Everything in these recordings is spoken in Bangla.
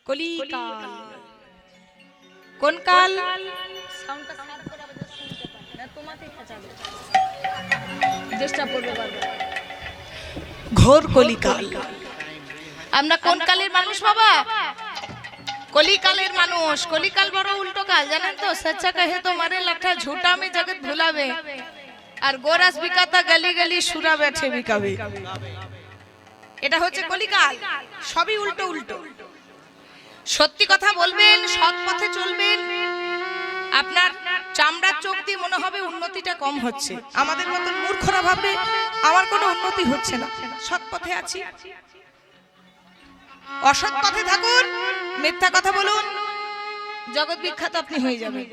কলিকাল। কোন কাল? ঘোর কলিকাল। আমরা কোন কালের মানুষ বাবা? কলিকালের মানুষ। কলিকাল বড় উল্টো কাল, জানেন তো? সচ্চা কহে তো মারে লাঠা, ঝूठा में जगत भुलावे, আর গোরাস বিকাতা গলি গলি সুরা बैठे বিকাবে। এটা হচ্ছে কলিকাল। সবই উল্টো উল্টো। সত্যি কথা বলবেন, সৎ পথে চলবেন, আপনার চামড়ার চোখ দিয়ে মনে হবে উন্নতিটা কম হচ্ছে। আমাদের মতন মূর্খরা ভাববে আমার কোনো উন্নতি হচ্ছে না, সৎ পথে আছি। অসৎ পথে থাকুন, মিথ্যা কথা বলুন, জগৎ বিখ্যাত আপনি হয়ে যাবেন।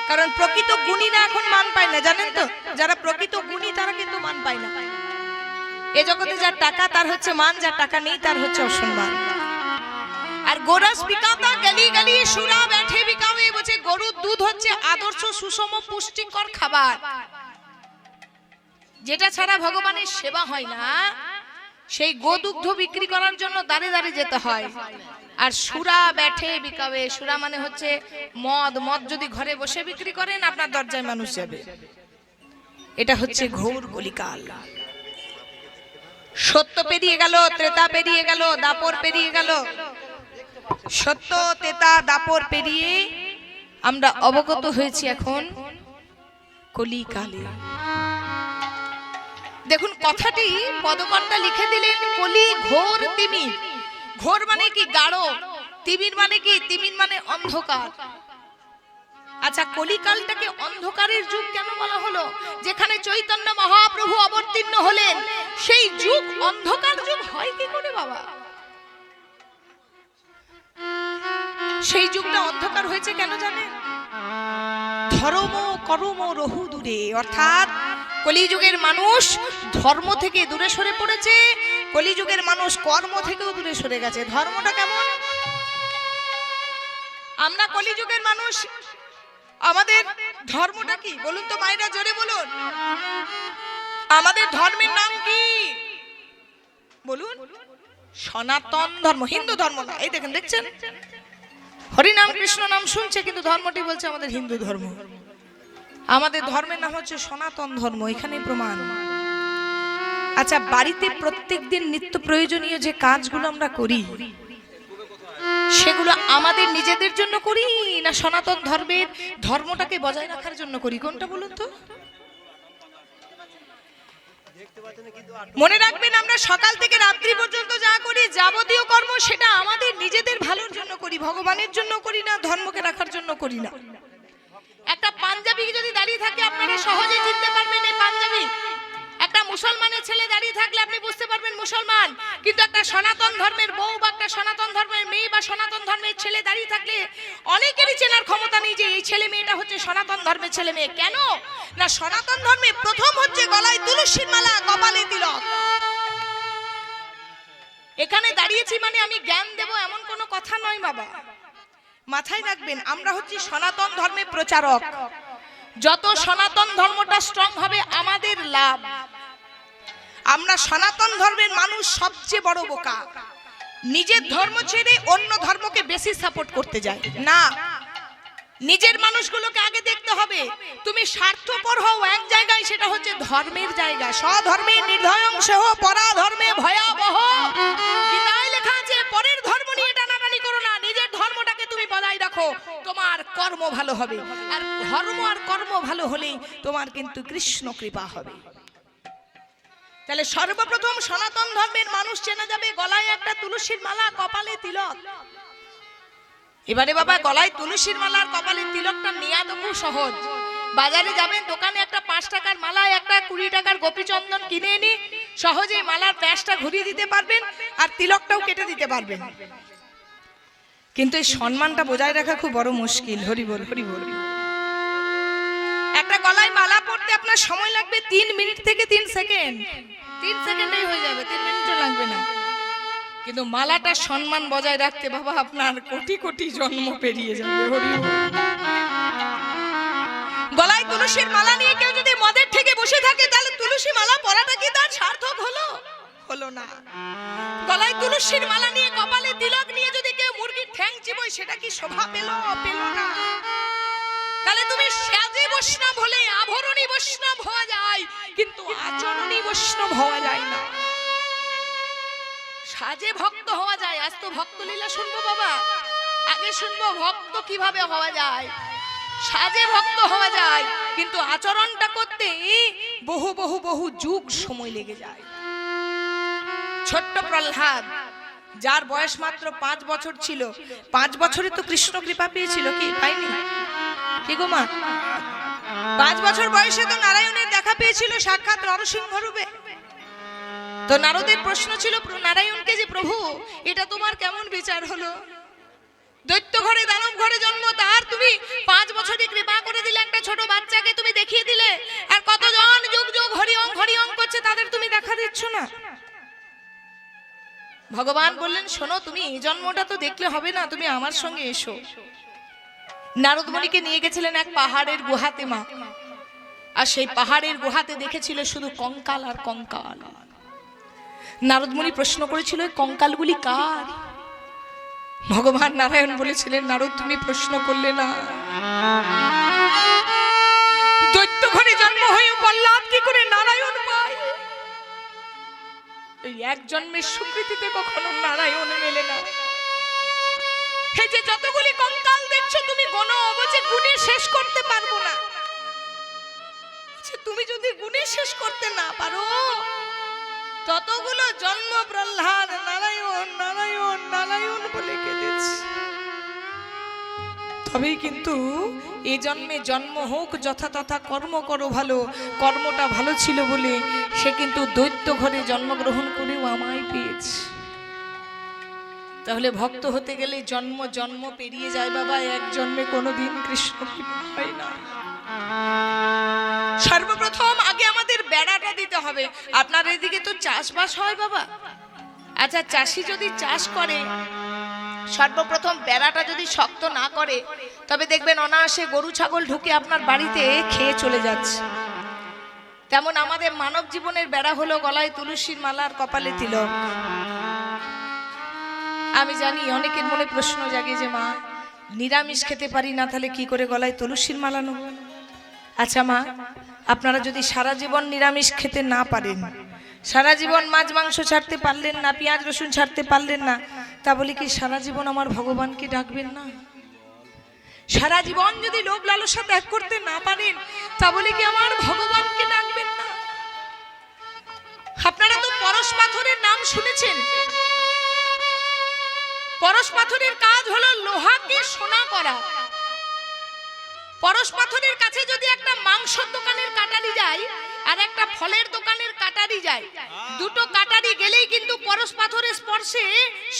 কারণ প্রকৃত গুণী না এখন মান পায় না, জানেন তো? যারা প্রকৃত গুণী তারা কিন্তু মান পায় না। এ জগতে যার টাকা তার হচ্ছে মান, যার টাকা নেই তার হচ্ছে অসম্মান। আর গোরাস বিকাতা গলি গলি সুরা बैठे বিকাবে, বলছে গরুর দুধ হচ্ছে আদর্শ সুষম পুষ্টিকর খাবার, যেটা ছাড়া ভগবানের সেবা হয় না। সেই গোদুগ্ধ বিক্রি করার জন্য দাঁড়ে দাঁড়ে যেতে হয়। আর সুরা बैठे বিকাবে, সুরা মানে হচ্ছে মদ। মদ যদি ঘরে বসে বিক্রি করেন আপনার দরজায় মানুষ যাবে। এটা হচ্ছে ঘোর কলিকাল। সত্য পেরিয়ে গেল, ত্রেতা পেরিয়ে গেল, দাপর পেরিয়ে গেল। সত্য তেতা দাপর পেরিয়ে আমরা অবগত হয়েছি এখন কলিকালে। দেখুন কথাটি পদকর্তা লিখে দিলেন, কলি ঘোর তিমির। ঘোর মানে কি? গাঢ়। তিমির মানে কি? তিমির মানে অন্ধকার। আচ্ছা, কলিকালটাকে অন্ধকারের যুগ কেন বলা হলো? যেখানে চৈতন্য মহাপ্রভু অবতীর্ণ হলেন সেই যুগ অন্ধকার যুগ হয় কি করে বাবা? সেই যুগটা অন্ধকার হয়েছে কেন জানেন? ধর্ম কর্ম রহু দূরে, অর্থাৎ কলিযুগের মানুষ ধর্ম থেকে দূরে সরে পড়েছে, কলিযুগের মানুষ কর্ম থেকেও দূরে সরে গেছে। ধর্মটা কেমন? আমরা কলিযুগের মানুষ, আমাদের ধর্মটা কি বলুন তো মায়েরা, জোরে বলুন। আমাদের ধর্মের নাম কি বলুন? সনাতন ধর্ম, হিন্দু ধর্ম না। এই দেখেন, দেখছেন হরিনাম কৃষ্ণ নাম শুনছে, কিন্তু ধর্মটি বলছে আমাদের হিন্দু ধর্ম। আমাদের ধর্মের নাম হচ্ছে সনাতন ধর্ম, এখানে প্রমাণ। আচ্ছা, বাড়িতে প্রত্যেকদিন নিত্য প্রয়োজনীয় যে কাজগুলো আমরা করি সেগুলো আমাদের নিজেদের জন্য করি না সনাতন ধর্মের ধর্মটাকে বজায় রাখার জন্য করি? কোনটা বলুন তো? মনে রাখবেন, আমরা সকাল থেকে রাত্রি পর্যন্ত যা করি যাবতীয় কর্ম সেটা আমাদের নিজেদের ভালোর জন্য করি, ভগবানের জন্য করি না, ধর্মকে রাখার জন্য করি না। একটা পাঞ্জাবি যদি দাঁড়িয়ে থাকে আপনারা সহজে চিনতে পারবেন এই পাঞ্জাবি। একটা মুসলমানের ছেলে দাঁড়িয়ে থাকলে আপনি বুঝতে পারবেন মুসলমান। কিন্তু একটা সনাতন ধর্মের বউ বা একটা সনাতন ধর্মের মেয়ে বা সনাতন ধর্মের ছেলে দাঁড়িয়ে থাকলে অনেকেরই চেনার ক্ষমতা নেই যে এই ছেলে মেয়েটা হচ্ছে সনাতন ধর্মের ছেলে মেয়ে। কেন না, সনাতন ধর্মে প্রথম হচ্ছে গলায় তুলসীর মালা, কপালে তিলক। এখানে দাঁড়িয়েছি মানে আমি জ্ঞান দেব এমন কোনো কথা নয় বাবা, মাথায় রাখবেন। আমরা হচ্ছি সনাতন ধর্মের প্রচারক। যত সনাতন ধর্মটা স্ট্রং হবে আমাদের লাভ। আমরা সনাতন ধর্মের মানুষ সবচেয়ে বড় বোকা, নিজের ধর্ম ছেড়ে অন্য ধর্মকে বেশি সাপোর্ট করতে যায় না। নিজের মানুষগুলোকে আগে দেখতে হবে। তুমি স্বার্থপর হও এক জায়গায়, সেটা হচ্ছে ধর্মের জায়গা। স্বধর্মে নির্ভয়ং সহ পরাধর্মে ভয়াবহ। গীতায় লেখা আছে পরের ধর্ম নিয়ে টানাটানি করো না, নিজের ধর্মটাকে তুমি বজায় রাখো, তোমার কর্ম ভালো হবে। আর ধর্ম আর কর্ম ভালো হলেই তোমার কিন্তু কৃষ্ণ কৃপা হবে। তাহলে সর্বপ্রথম সনাতন ধর্মের মানুষ চেনা যাবে গলায় একটা তুলসীর মালা, কপালে তিলক। এবারে বাবা, গলায় তুলসীর মালা আর কপালে তিলকটা নেওয়া তো খুব সহজ। বাজারে যাবেন, দোকানে একটা 5 টাকার মালা, একটা 20 টাকার গোপীচন্দন কিনে এনে সহজে মালার প্যাঁচটা ঘুরিয়ে দিতে পারবেন আর তিলকটাও কেটে দিতে পারবেন। কিন্তু এই সম্মানটা বজায় রাখা খুব বড় মুশকিল। হরি বল, হরি বল। একটা গলায় মালা পরতে আপনার সময় লাগবে 3 মিনিট থেকে 3 সেকেন্ড। 3 সেকেন্ডেই হয়ে যাবে, 3 মিনিটও লাগবে না। কিন্তু মালাটার সম্মান বজায় রাখতে বাবা আপনার কোটি কোটি জন্ম পেরিয়ে যাবে। হরি বল। গলায় তুলসীর মালা নিয়ে কেউ যদি মদের থেকে বসে থাকে তাহলে তুলসী মালা পরাটা কি তার সার্থক হলো? হলো না। গলায় তুলসীর মালা নিয়ে, কপালে তিলক নিয়ে যদি কেউ মুরগির ঠ্যাং চিবোই, সেটা কি শোভা পেল? পেল না। তাহলে তুমি সাজে বৈষ্ণব হলে আভরণী বৈষ্ণব হওয়া যায়, কিন্তু আচরণী বৈষ্ণব হওয়া যায় না। সাজে ভক্ত হওয়া যায়। আজ তো ভক্ত লীলা শুনবো বাবা, আগে শুনবো ভক্ত কিভাবে হওয়া যায়। সাজে ভক্ত হওয়া যায়, কিন্তু আচরণটা করতে বহু বহু বহু যুগ সময় লেগে যায়। ছোট্ট প্রহ্লাদ, যার বয়স মাত্র 5 বছর ছিল, 5 বছরে তো কৃষ্ণ কৃপা পেয়েছিল, কি পাইনি? কি গো মা, 5 বছর বয়সে তো নারায়ণের দেখা পেয়েছিল সাক্ষাৎ নরসিংহ রূপে। তো নারদের প্রশ্ন ছিল নারায়ণকে যে, প্রভু এটা তোমার কেমন বিচার হলো? দৈত্য ঘরে দানব ঘরে জন্ম, তার তুমি 5 বছরই কৃপা করে দিলে, একটা ছোট বাচ্চাকে তুমি দেখিয়ে দিলে, আর কতজন যুগ যুগ হরি ওম করছে তাদের তুমি দেখা দিচ্ছ না। ভগবান বললেন, শোনো, তুমি এই জন্মটা তো দেখলে হবে না, তুমি আমার সঙ্গে এসো। নারদ মুনিকে নিয়ে গেছিলেন এক পাহাড়ের গুহাতে মা, আর সেই পাহাড়ের গুহাতে দেখেছিল শুধু কঙ্কাল আর কঙ্কাল। নারদ মুনি প্রশ্ন করেছিল, এই কঙ্কালগুলি কার? ভগবান নারায়ণ বলেছিলেন, নারদ তুমি প্রশ্ন করলে না। দৈত্য ঘরে জন্ম হয়ে প্রহ্লাদ কি করে নারায়ণ পায়? এই এক জন্মের স্বীকৃতিতে কখনো নারায়ণ মেলে না। এই যে যতগুলি কঙ্কাল দেখছো, তুমি গণো অবচে গুণে শেষ করতে পারবো না। তুমি যদি গুণে শেষ করতে না পারো, ততগুলো জন্ম প্রহ্লাদ নারায়ণ নারায়ণ নারায়ণ বলে কেঁদেছে। তবেই কিন্তু এই জন্মে জন্ম হোক যথাতথা কর্ম করো ভালো, কর্মটা ভালো ছিল বলে সে কিন্তু দৈত্য ঘরে জন্মগ্রহণ করেও আমায় পেয়েছে। তাহলে ভক্ত হতে গেলে জন্ম জন্ম পেরিয়ে যায় বাবা, এক জন্মে কোনোদিন কৃষ্ণ কৃপা হয় না। সর্বপ্রথম আগে আমাদের বেড়াটা দিতে হবে। আপনার এদিকে তো চাষবাস হয় বাবা, আচ্ছা চাষি যদি চাষ করে, সর্বপ্রথম বেড়াটা যদি শক্ত না করে, তবে দেখবেন অনায়াসে গরু ছাগল ঢুকে আপনার বাড়িতে খেয়ে চলে যাচ্ছে। তেমন আমাদের মানব জীবনের বেড়া হলো গলায় তুলসীর মালা আর কপালে তিলক। আমি জানি অনেকের মনে প্রশ্ন জাগে যে মা, নিরামিষ খেতে পারি না, তাহলে কি করে গলায় তুলসীর মালা নেব? আচ্ছা মা, আপনারা যদি সারা জীবন নিরামিষ খেতে না পারেন, সারা জীবন মাছ মাংস ছাড়তে পারলেন না, পেঁয়াজ রসুন ছাড়তে পারলেন না, তা বলে কি সারা জীবন আমার ভগবানকে ডাকবেন না? সারা জীবন যদি লোভ লালসা ত্যাগ করতে না পারেন, তা বলে কি আমার ভগবানকে ডাকবেন না? আপনারা তো পরশ পাথরের নাম শুনেছেন। পরশ পাথরের কাজ হলো লোহাকে সোনা করা। পরশ পাথরের কাছে যদি একটা মাংসের দোকানের কাটারি যায় আর একটা ফলের দোকানের কাটারি যায়, দুটো কাটারি গেলেই কিন্তু পরশ পাথরের স্পর্শে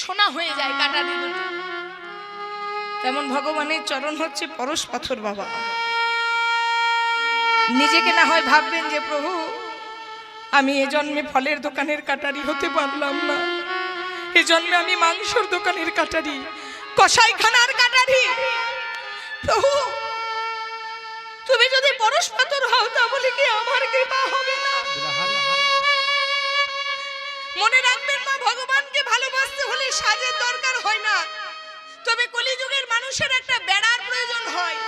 সোনা হয়ে যায় কাটারি দুটো। তেমন ভগবানের চরণ হচ্ছে পরশ পাথর বাবা। নিজেকে না হয় ভাববেন যে প্রভু আমি এ জন্মে ফলের দোকানের কাটারি হতে পারলাম না, এ জন্মে আমি মাংসের দোকানের কাটারি, কসাইখানার কাটারি। প্রভু তুমি যদি পরশ পাথর হও, তাহলে কি আমার কৃপা হবে না? মনে রাখবেন মা, ভগবানকে ভালোবাসতে হলে সাজের দরকার হয় না, তবে কলিযুগের মানুষের একটা বেড়ার প্রয়োজন হয়।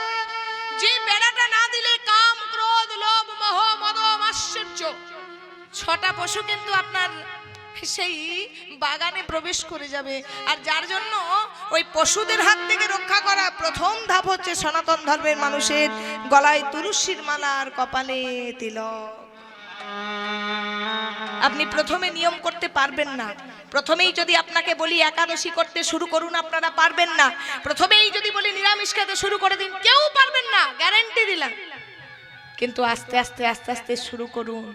যে বেড়াটা না দিলে কাম ক্রোধ লোভ মোহ মদ মাৎসর্য 6টা পশু কিন্তু আপনার সেই বাগানে প্রবেশ করে যাবে। আর যার জন্য ওই পশুদের হাত থেকে রক্ষা করা প্রথম ধাপ হচ্ছে সনাতন ধর্মের মানুষের গলায় তুলসীর মালা আর কপালে তিলক। আপনি প্রথমে নিয়ম করতে পারবেন না। প্রথমেই যদি আপনাকে বলি একাদশী করতে শুরু করুন, আপনারা পারবেন না। প্রথমেই যদি বলি নিরামিষ খেতে শুরু করে দিন, কেউ পারবেন না, গ্যারান্টি দিলাম। কিন্তু আস্তে আস্তে আস্তে আস্তে শুরু করুন।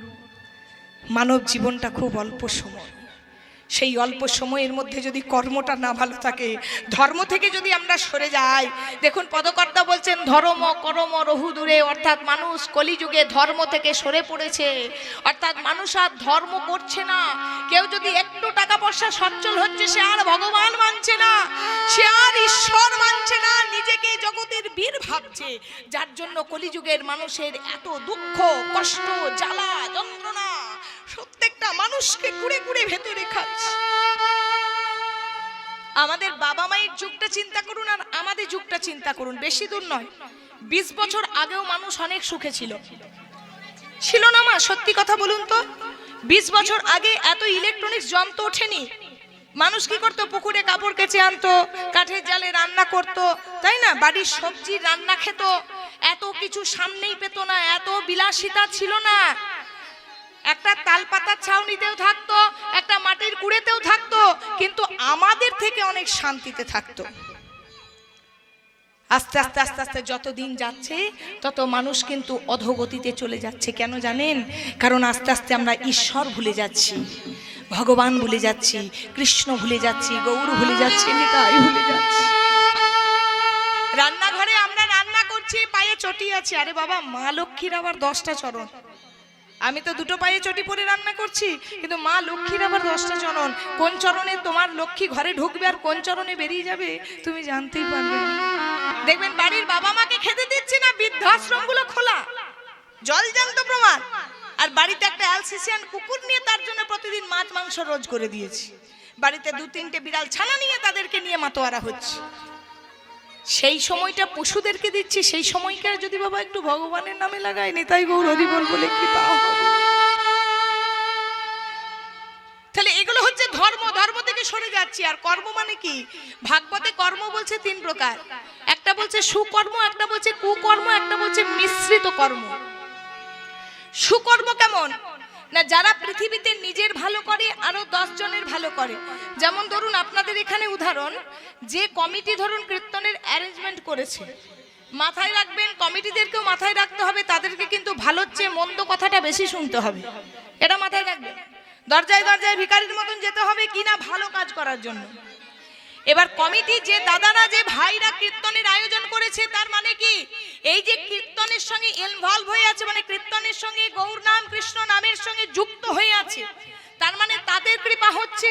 মানব জীবনটা খুব অল্প সময়, সেই অল্প সময়ের মধ্যে যদি কর্মটা না ভালো থাকে, ধর্ম থেকে যদি আমরা সরে যাই, দেখুন পদকর্তা বলছেন ধর্ম কর্ম রহু দূরে, অর্থাৎ মানুষ কলিযুগে ধর্ম থেকে সরে পড়েছে, অর্থাৎ মানুষ আর ধর্ম করছে না। কেউ যদি একটু টাকা পয়সা সচ্ছল হচ্ছে, সে আর ভগবান মানছে না, সে আর ঈশ্বর মানছে না, নিজেকে জগতের বীর ভাবছে। যার জন্য কলিযুগের মানুষের এত দুঃখ কষ্ট জ্বালা যন্ত্রণা প্রত্যেকটা মানুষকে কুড়ে কুড়ে ভেতরে খাচ্ছে। আমাদের বাবা মায়ের যুগটা চিন্তা করুন আর আমাদের যুগটা চিন্তা করুন, বেশি দূর নয়। 20 বছর আগেও মানুষ অনেক সুখে ছিল, ছিল না মা? সত্যি কথা বলুন তো, 20 বছর আগে এত ইলেকট্রনিক্স যন্ত্র ওঠেনি। মানুষ কি করতো? পুকুরে কাপড় কেচে আনতো, কাঠের জালে রান্না করতো, তাই না? বাড়ির সবজি রান্না খেত, এত কিছু সামনেই পেত না, এত বিলাসিতা ছিল না। একটা তালপাতার ছাউনিতেও থাকতো, একটা মাটির কুড়েতেও থাকতো, কিন্তু আমাদের থেকে অনেক শান্তিতে থাকতো। আস্তে আস্তে আস্তে আস্তে যত দিন যাচ্ছে তত মানুষ কিন্তু অধোগতিতে চলে যাচ্ছে। কেন জানেন? কারণ আস্তে আস্তে আমরা ঈশ্বর ভুলে যাচ্ছি, ভগবান ভুলে যাচ্ছি, কৃষ্ণ ভুলে যাচ্ছি, গৌর ভুলে যাচ্ছি, নিতাই ভুলে যাচ্ছি। রান্নাঘরে আমরা রান্না করছি, পায়ে চটি আছে। আরে বাবা, মা লক্ষ্মীর আবার 10টা চরণ। আমি তো 2টো পায়ে চটি পরে রান্না করছি, কিন্তু মা লক্ষ্মীর আবার 10টা চরণ। কোন চরণে তোমার লক্ষ্মী ঘরে ঢুকবে আর কোন চরণে বেরিয়ে যাবে তুমি জানতেই পারবে না। দেখবেন বাড়ির বাবা মাকে খেতে দিচ্ছে না, বৃদ্ধাশ্রমগুলো খোলা, জলজান্ত প্রমাণ। আর বাড়িতে একটা অ্যালসেশিয়ান কুকুর নিয়ে তার জন্য প্রতিদিন মাছ মাংস রোজ করে দিয়েছি। বাড়িতে 2-3টে বিড়াল ছানা নিয়ে তাদেরকে নিয়ে মাতোয়ারা হচ্ছে। সেই সময়টা পশুদেরকে দিচ্ছি, সেই সময়টা যদি বাবা একটু ভগবানের নামে লাগাই, নিতাই গৌর হরি বল বলে কি তা হবে? তাহলে এগুলো হচ্ছে ধর্ম, ধর্ম থেকে সরে যাচ্ছি। আর কর্ম মানে কি? ভাগবতে কর্ম বলছে 3 প্রকার। একটা বলছে সুকর্ম, একটা বলছে কুকর্ম, একটা বলছে মিশ্রিত কর্ম। সুকর্ম কেমন না? যারা পৃথিবীতে নিজের ভালো করে আরো 10 জনের ভালো করে। যেমন ধরুন আপনাদের এখানে উদাহরণ, যে কমিটি ধরুন কীর্তনের অ্যারেঞ্জমেন্ট করেছে, মাথায় রাখবেন, কমিটিদেরকেও মাথায় রাখতে হবে, তাদেরকে কিন্তু ভালোর চেয়ে মন্দ কথাটা বেশি শুনতে হবে, এটা মাথায় রাখবেন। দরজায় দরজায় ভিখারির মতন যেতে হবে কিনা ভালো কাজ করার জন্য। এবার কমিটি যে দাদারা, যে ভাইরা কীর্তনের আয়োজন করেছে, তার মানে কি? এই যে কীর্তনের সঙ্গে ইনভলভ হয়ে আছে, মানে কীর্তনের সঙ্গে গৌর নাম কৃষ্ণ নামের সঙ্গে যুক্ত হয়ে আছে, তার মানে তাদের কৃপা হচ্ছে।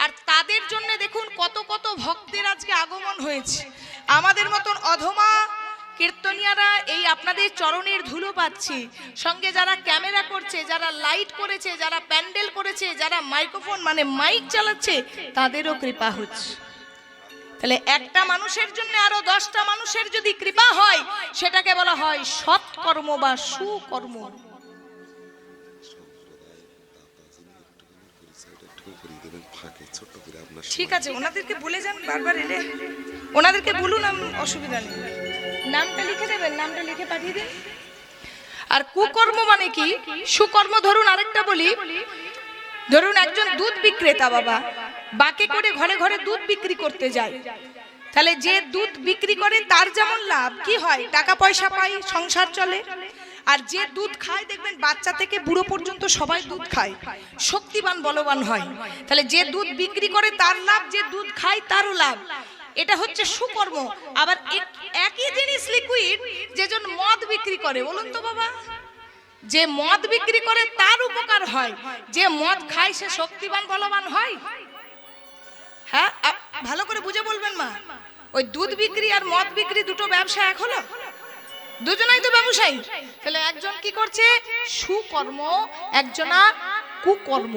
আর তাদের জন্য দেখুন কত কত ভক্তের আজকে আগমন হয়েছে। আমাদের মতন অধমা কীর্তনিয়ারা এই আপনাদের চরণের ধুলো পাচ্ছি। সঙ্গে যারা ক্যামেরা করছে, যারা লাইট করেছে, যারা প্যান্ডেল করেছে, যারা মাইক্রোফোন মানে মাইক চালাচ্ছে, তাদেরও কৃপা হচ্ছে। তাহলে একটা মানুষের জন্য আরো 10টা মানুষের যদি কৃপা হয়, সেটাকে বলা হয় সৎকর্ম বা সুকর্ম। ঠিক আছে, ওনাদেরকে বলে যান, বারবার এলে ওনাদেরকে বলুন, অসুবিধা নেই, নামটা লিখে দেবেন, নামটা লিখে পাঠিয়ে দিন। আর কুকর্ম মানে কি? সুকর্ম ধরুন আরেকটা বলি, ধরুন একজন দুধ বিক্রেতা বাবা বাকে করে ঘরে ঘরে দুধ বিক্রি করতে যায়। তাহলে যে দুধ বিক্রি করে তার যেমন লাভ, কি হয়? টাকা পয়সা পায়, সংসার চলে। আর যে দুধ খায়, দেখবেন বাচ্চা থেকে বুড়ো পর্যন্ত সবাই দুধ খায়, শক্তিবান বলবান হয়। তাহলে যে দুধ বিক্রি করে তার লাভ, যে দুধ খায় তারও লাভ। এটা হচ্ছে সুকর্ম। আবার একই জিনিস লিকুইড যেজন মদ বিক্রি করে, বলুন তো বাবা, যে মদ বিক্রি করে তার উপকার হয়, যে মদ খায় সে শক্তিবান বলবান হয়? হ্যাঁ, ভালো করে বুঝে বলবেন মা। ওই দুধ বিক্রি আর মদ বিক্রি দুটো ব্যবসা এক হলো? দুজনাই তো ব্যবসায়ী। তাহলে একজন কি করছে? সুকর্ম, একজনা কুকর্ম।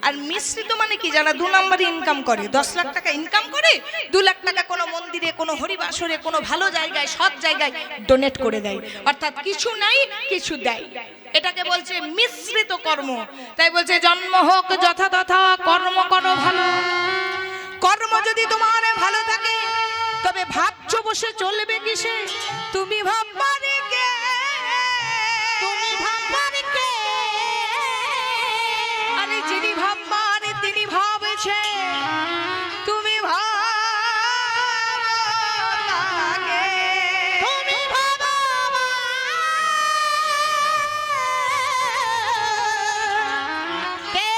আর মিশ্রিত মানে কি? যারা 2 নম্বরে ইনকাম করে, 10 লাখ টাকা ইনকাম করে, 2 লাখ টাকা কোনো মন্দিরে, কোনো হরিবাসরে, কোনো ভালো জায়গায়, সৎ জায়গায় ডোনেট করে দেয়। অর্থাৎ কিছু নাই কিছু দেয়, এটাকে বলছে মিশ্রিত কর্ম। তাই বলছে জন্ম হোক যথাযথা, কর্ম করো ভালো। কর্ম যদি তোমার ভালো থাকে, তবে ভাবছ বসে চলবে কিসে? তুমি ভাববারে কে? তুমি ভাববারে কে? আরে যিনি ভাববার তিনি ভাবছে, তুমি ভাবে, তুমি ভাবা কে?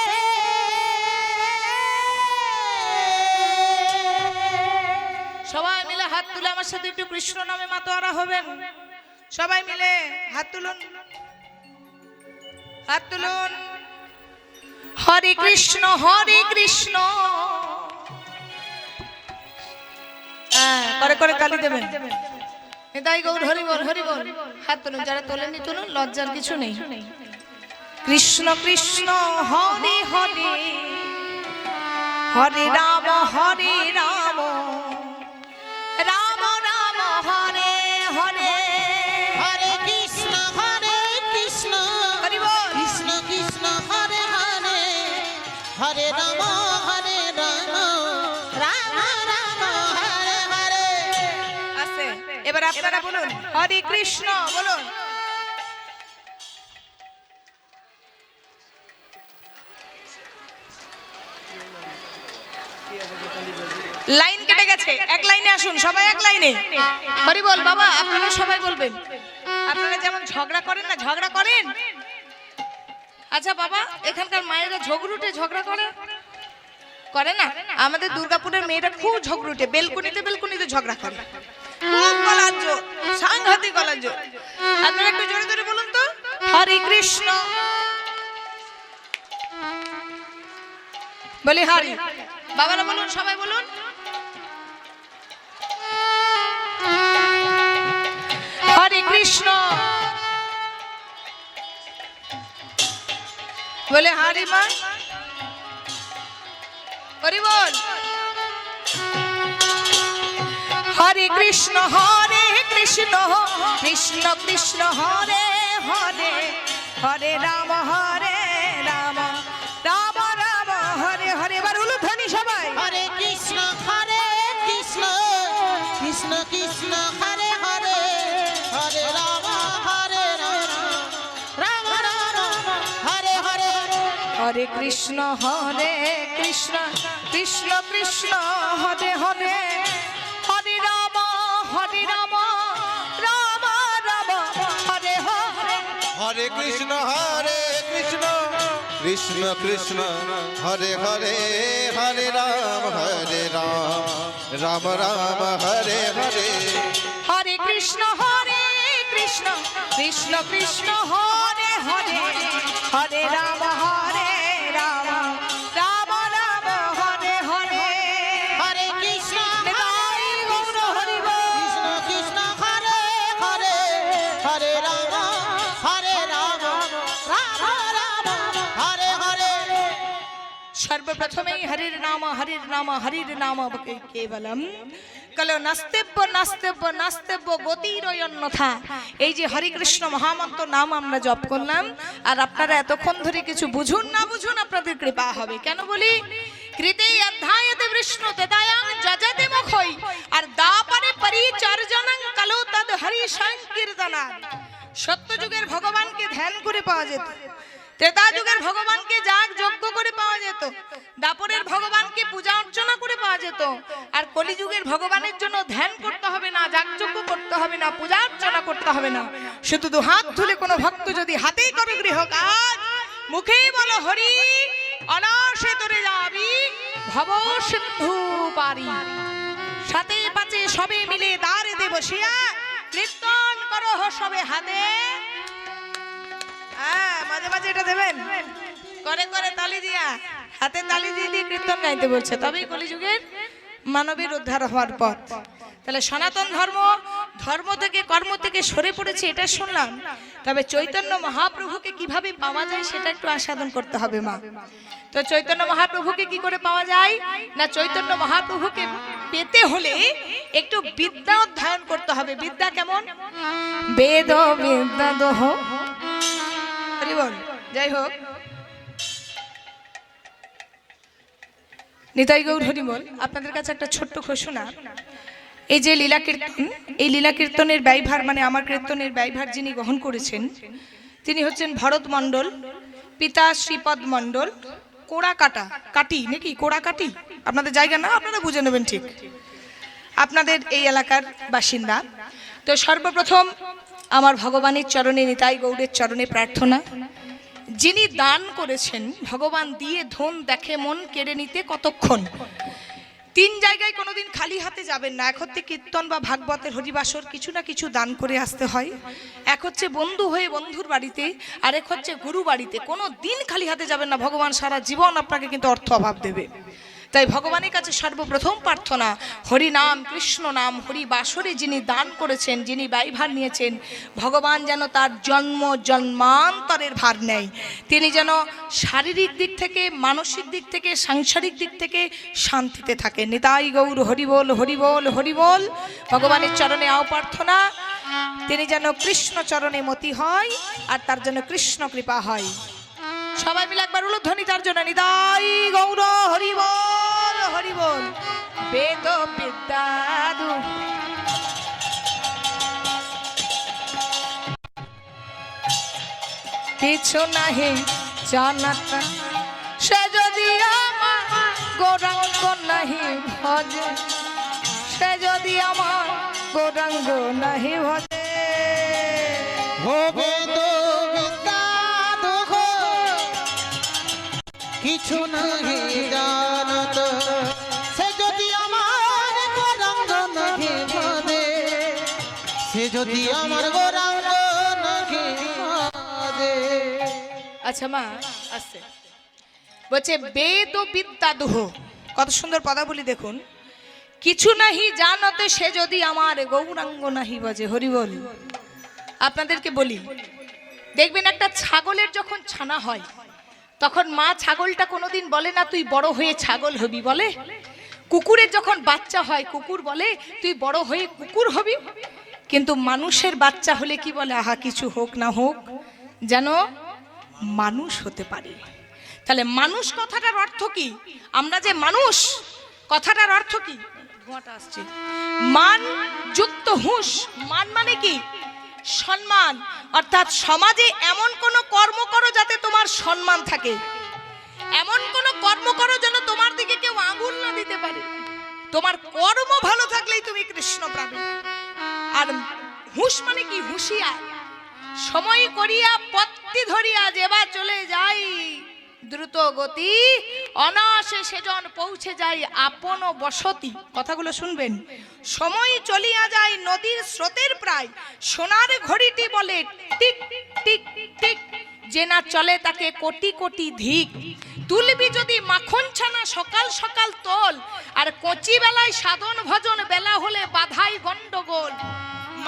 সবাই মিলে হাত তুলে আমার সাথে একটু কৃষ্ণ নামে মাতোয়ারা হবেন। সবাই মিলে হাত তুলুন, হাত তুলুন। হরে কৃষ্ণ হরে কৃষ্ণ, করে করে তালি দেবেন। নিতাই গৌর হরি বল হরি বল। হাত তুলুন, যারা তোলেননি তুলুন, লজ্জার কিছু নেই। কৃষ্ণ কৃষ্ণ হরে হরে, হরে রাম রাম রাম হরে হরে হরে কৃষ্ণ হরি বল। কৃষ্ণ কৃষ্ণ হরে হরে হরে রাম রাম রাম হরে হরে। আছে এবার আপনারা বলুন হরে কৃষ্ণ বলুন। লাইন কেটে গেছে, এক লাইনে আসুন, সবাই এক লাইনে। হরি বল। বাবা আপনারা সবাই বলবেন। আপনারা যেমন ঝগড়া করেন না, ঝগড়া করেন? আচ্ছা বাবা, এখানকার মায়েরা ঝগড়া করে না? আমাদের দুর্গাপুরের মেয়েরা খুব ঝগড়ুটে, বেলকুনিতে ঝগড়া করে, খুব গলার জোর, সাংঘাতিক গলার জোর। আপনারা একটু জোরে জোরে বলুন তো হরে কৃষ্ণ বলি হরি। বাবারা বলুন, সবাই বলুন হরে কৃষ্ণ বলে হরি মা হরি বল। হরে কৃষ্ণ কৃষ্ণ কৃষ্ণ হরে হরে হরে রাম রাম রাম হরে হরে। এবার উলুধ্বনি সবাই। হরে কৃষ্ণ কৃষ্ণ কৃষ্ণ হরে হরে হরে রাম রাম রাম হরে হরে। হরে কৃষ্ণ কৃষ্ণ কৃষ্ণ হরে হরে হরে রাম রাম রাম হরে হরে। হরে কৃষ্ণ কৃষ্ণ কৃষ্ণ হরে হরে হরে রাম রাম রাম হরে হরে। হরে কৃষ্ণ কৃষ্ণ কৃষ্ণ হরে হরে হরে রাম রাম রাম হরে হরে। হরে কৃষ্ণ নিতাই গৌর হরি বল। কৃষ্ণ কৃষ্ণ হরে হরে হরে রাম রাম হরে হরে। সর্বপ্রথমেই হরির নাম কেবলম কলো নাস্তেব্য গতির অন্যথা। এই যে হরে কৃষ্ণ মহামন্ত্র নাম আমরা জপ করলাম, আর আপনারা এতক্ষণ ধরে কিছু বুঝুন না বুঝুন, আপনাদের কৃপা হবে। কেন বলি? কৃতে অধ্যায়তে বিষ্ণু তেদায়াং যজতে মুখই আর দাপরে পরিচর্যনং কলো তদ হরি সংকীর্তনা। সত্য যুগের ভগবানকে ধ্যান করে পাওয়া যেত, ত্রেতা যুগের ভগবানকে যাগ যজ্ঞ করে পাওয়া যেত, দাপরের ভগবানকে পূজা অর্চনা করে পাওয়া যেত। আর কলিযুগের ভগবানের জন্য ধ্যান করতে হবে না, যাগ যজ্ঞ করতে হবে না, পূজা অর্চনা করতে হবে না। শুধু দু হাত তুলে কোনো ভক্ত যদি হাতেই করে গৃহ কাজ, মুখেই বলো হরি, অনাসে তোরে যাবি ভব সিন্ধু পারি। সাথে পাচে সবে মিলে দ্বারে দে বসিয়া কীর্তন করো সবে হাতে। মাঝে মাঝে এটা দেবেন, করে করে তালি দিয়া, হাতে তালি দিয়ে দিয়ে কীর্তন গাইতে বলছে, তবেই কলিযুগের মানবের উদ্ধার হওয়ার পথ। তাহলে সনাতন ধর্ম থেকে কর্ম থেকে সরে পড়েছে, এটা শুনলাম। তবে চৈতন্য মহাপ্রভুকে কিভাবে পাওয়া যায় সেটা একটু আস্বাদন করতে হবে মা। তো চৈতন্য মহাপ্রভুকে কি করে পাওয়া যায় না, চৈতন্য মহাপ্রভুকে পেতে হলে একটু বিদ্যা অধ্যয়ন করতে হবে। বিদ্যা কেমন? বেদ বিদ্যা দোহ। হরি বল। যাই হোক, নিতাই গৌর হরি বল। আপনাদের কাছে একটা ছোট্ট ঘোষণা। এই যে লীলা কীর্তন, এই লীলা কীর্তনের ব্যয়ভার মানে আমার কীর্তনের ব্যয়ভার যিনি গ্রহণ করেছেন তিনি হচ্ছেন ভরত মণ্ডল, পিতা শ্রীপদ মণ্ডল, কাটি নাকি কাটি আপনাদের জায়গা না, আপনারা বুঝে নেবেন ঠিক, আপনাদের এই এলাকার বাসিন্দা। তো সর্বপ্রথম আমার ভগবানের চরণে, নিতাই গৌরের চরণে প্রার্থনা, যিনি দান করেছেন, ভগবান দিয়ে ধন দেখে মন কেড়ে নিতে কতক্ষণ। 3 জায়গায় কোনোদিন খালি হাতে যাবেন না। এক হচ্ছে কীর্তন বা ভাগবতের হরিবাসর, কিছু না কিছু দান করে আসতে হয়। এক হচ্ছে বন্ধু হয়ে বন্ধুর বাড়িতে, আর এক হচ্ছে গুরু বাড়িতে। কোনো দিন খালি হাতে যাবেন না, ভগবান সারা জীবন আপনাকে কিন্তু অর্থ অভাব দেবে। তাই ভগবানের কাছে সর্বপ্রথম প্রার্থনা, হরি নাম কৃষ্ণ নাম হরি বাসরে যিনি দান করেছেন, যিনি ব্যয়ভার নিয়েছেন, ভগবান যেন তার জন্ম জন্মান্তরের ভার নেয়। তিনি যেন শারীরিক দিক থেকে, মানসিক দিক থেকে, সাংসারিক দিক থেকে শান্তিতে থাকেন। নিতাই গৌর হরি বল, হরি বল, হরি বল। ভগবানের চরণে আও প্রার্থনা, তিনি যেন কৃষ্ণ চরণে মতি হয় আর তার জন্য কৃষ্ণ কৃপা হয়। সবাই মিলে একবার উলুধ্বনি তার জন্য, নিতাই গৌর হরি বল, হরি বল। বেদ বিদ্যাদু কিছু নাহি জানাত, সে যদি আমার গৌরাঙ্গ নাহি ভজে, সে যদি আমার গৌরাঙ্গ নাহি ভজে। হবে তো বিদ্যা দুঃখ কিছু নাহি জানত, সে যদি আমার গৌরাঙ্গ নাহি ভজে, সে যদি আমার গৌরাঙ্গ নাহি ভজে। আচ্ছা মা আসছে, বলছে বেদ ও বিদ্যা দুহ, কত সুন্দর পদাবলী দেখুন। কিছু নাহি জানতে, সে যদি আমার গৌরাঙ্গ নাহি বাজে, হরি বল। আপনাদেরকে বলি, দেখবেন একটা ছাগলের যখন ছানা হয়, তখন মা ছাগলটা কোনোদিন বলে না তুই বড় হয়ে ছাগল হবি, বলে? কুকুরের যখন বাচ্চা হয়, কুকুর বলে তুই বড় হয়ে কুকুর হবি। কিন্তু মানুষের বাচ্চা হলে কি বলে? আহা, কিছু হোক না হোক যেন মানুষ হতে পারে। তাহলে মানুষ কথাটার অর্থ কি? আমরা যে মানুষ কথাটার অর্থ কি? ধোঁয়াটা আসছে। মান যুক্ত হুঁশ। মান মানে কি? সম্মান। অর্থাৎ সমাজে এমন কোন কর্ম করো যাতে তোমার সম্মান থাকে, এমন কোন কর্ম করো যেন তোমার দিকে কেউ আঙুল না দিতে পারে। তোমার কর্ম ভালো থাকলেই তুমি কৃষ্ণ পাবে। আর হুঁশ মানে কি? হুঁশিয়ার। সময় করিয়া পত্তি ধরিয়া যেবা চলে যাই, দ্রুত গতি অনায়াসে সেজন পৌঁছে যায় আপন বসতি। কথাগুলো শুনবেন। সময় চলিয়া যায় নদীর স্রোতের প্রায়, সোনার ঘড়িটি বলে টিক টিক টিক, যে না চলে তাকে কোটি কোটি ধিক। তুলবি যদি মাখন ছানা সকাল সকাল তোল, আর কচি বেলায় সাধন ভজন, বেলা হলে বাধাই গন্ডগোল।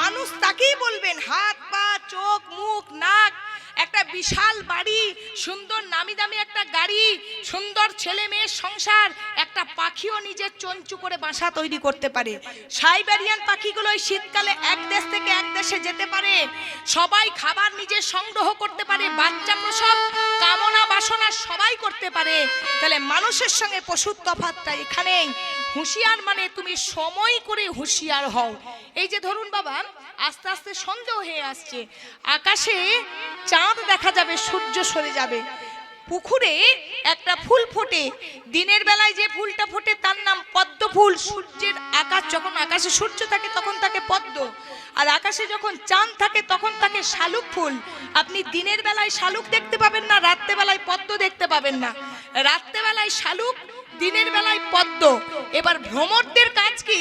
মানুষ তাকেই বলবেন, হাত পা চোখ মুখ নাক, একটা বিশাল বাড়ি, সুন্দর নামি দামি একটা গাড়ি, সুন্দর ছেলে মেয়ের সংসার, একটা পাখিও নিজের চঞ্চু করে বাসা তৈরি করতে পারে। সাইবেরিয়ান পাখিগুলো এই শীতকালে এক দেশ থেকে এক দেশে যেতে পারে, সবাই খাবার নিজে সংগ্রহ করতে পারে, বাচ্চা প্রসব কামনা বাসনা সবাই করতে পারে। তাহলে মানুষের সঙ্গে পশুর তফাৎটা এখানেই। হুঁশিয়ার মানে তুমি সময় করে হুঁশিয়ার হও। এই যে ধরুন বাবা, আস্তে আস্তে সন্ধ্যা হয়ে আসছে, আকাশে চাঁদ দেখা যাবে, সূর্য সরে যাবে, পুকুরে একটা ফুল ফোটে, দিনের বেলায় যে ফুলটা ফোটে তার নাম পদ্ম ফুল। সূর্যের আকাশ যখন আকাশে সূর্য থাকে তখন তাকে পদ্ম, আর আকাশে যখন চাঁদ থাকে তখন তাকে শালুক ফুল। আপনি দিনের বেলায় শালুক দেখতে পাবেন না, রাত্রে বেলায় পদ্ম দেখতে পাবেন না। রাত্রে বেলায় শালুক, দিনের বেলায় পদ্ম। এবার ভ্রমরদের কাজ কি?